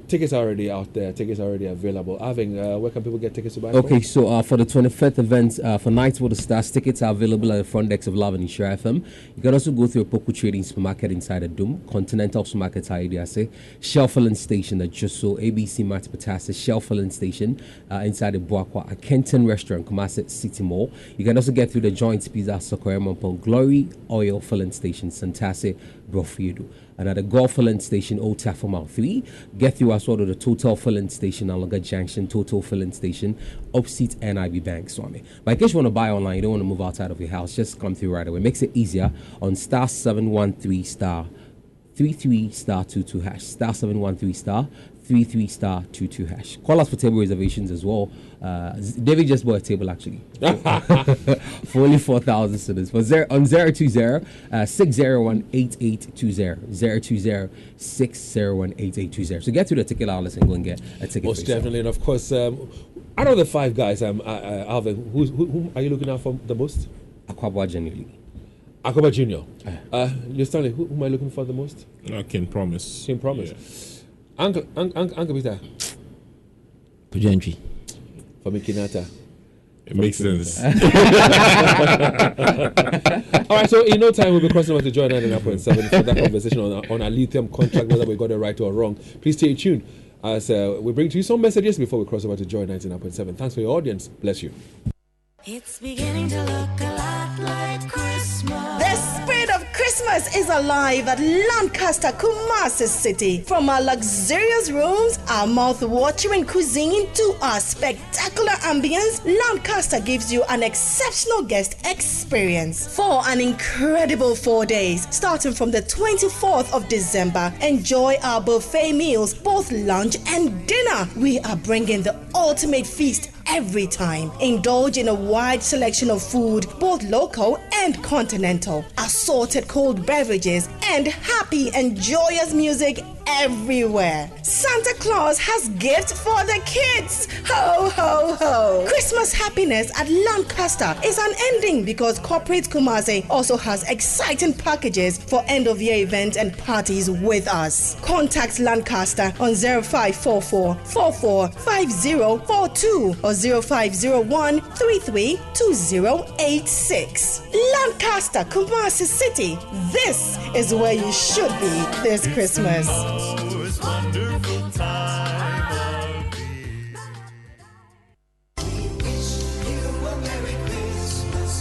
Tickets are already out there. Tickets are already available. Where can people get tickets to buy? Okay, so for the 25th event for Night with the Stars, tickets are available at the front decks of Love and Insure FM. You can also go through a Poku Trading Supermarket inside the Doom, Continental Supermarket, Say, Shell Filling Station at Jusso, ABC Mart Patasa, Shell Filling Station inside the Buakwa, a Kenton Restaurant, Kumasi City Mall. You can also get through the Joint Pizza, Sokoyamampong, Glory Oil Filling Station, Santase, Brofiedo. And at the Golf Filling Station, Old Taffel Mount 3. Get through as well to the Total Filling Station, Alonga Junction, Total Filling Station, opposite NIB Bank, Swami. But in case you want to buy online, you don't want to move outside of your house, just come through right away. Makes it easier on star 713 star 33 star 22 hash. Star 713 star 33 star 22 hash. Call us for table reservations as well. David just bought a table actually for only 4,000 students. On 020 601 8820 020 601 8820. So get to the ticket outlets and go and get a ticket. Most definitely, and of course, out of the five guys, Alvin, who are you looking out for the most? Akwabwa genuinely. Akwabwa Junior. You're Stanley. Who am I looking for the most? King Promise. King Promise. Yeah. Uncle Peter. Pujentry. For me, Kinata. It makes sense. All right, so in no time we'll be crossing over to join 99.7 for that conversation on our lithium contract, whether we got it right or wrong. Please stay tuned as we bring to you some messages before we cross over to join 99.7. Thanks for your audience. Bless you. It's beginning to look a lot like Christmas. The spirit of Christmas is alive at Lancaster, Kumasi City. From our luxurious rooms, our mouth-watering cuisine, to our spectacular ambience, Lancaster gives you an exceptional guest experience. For an incredible 4 days, starting from the 24th of December, enjoy our buffet meals, both lunch and dinner. We are bringing the ultimate feast every time. Indulge in a wide selection of food, both local and continental, assorted cold beverages, and happy and joyous music everywhere. Santa Claus has gifts for the kids. Ho, ho, ho. Christmas happiness at Lancaster is unending because Corporate Kumasi also has exciting packages for end-of-year events and parties with us. Contact Lancaster on 0544 445042 or 0501 332086. Lancaster, Kumasi City. This is where you should be this Christmas. Wonderful time of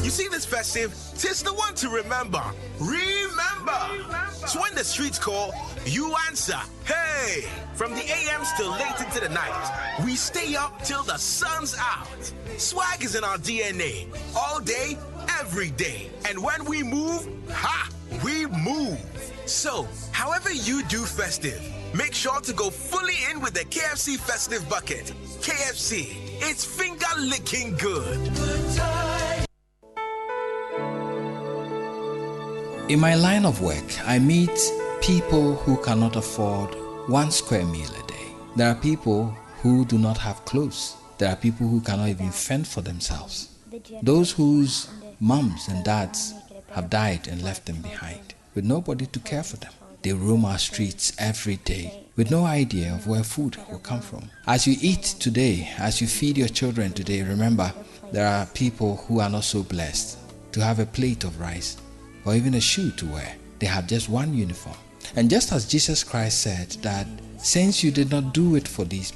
You see this festive? 'Tis the one to remember. Remember! So when the streets call, you answer. Hey! From the AMs till late into the night, we stay up till the sun's out. Swag is in our DNA. All day, every day. And when we move, we move. So, however you do festive, make sure to go fully in with the KFC Festive Bucket. KFC, it's finger-licking good. In my line of work, I meet people who cannot afford 1 square meal a day. There are people who do not have clothes. There are people who cannot even fend for themselves. Those whose moms and dads have died and left them behind, with nobody to care for them. They roam our streets every day with no idea of where food will come from. As you eat today, as you feed your children today, remember there are people who are not so blessed to have a plate of rice or even a shoe to wear. They have just one uniform. And just as Jesus Christ said that since you did not do it for these people,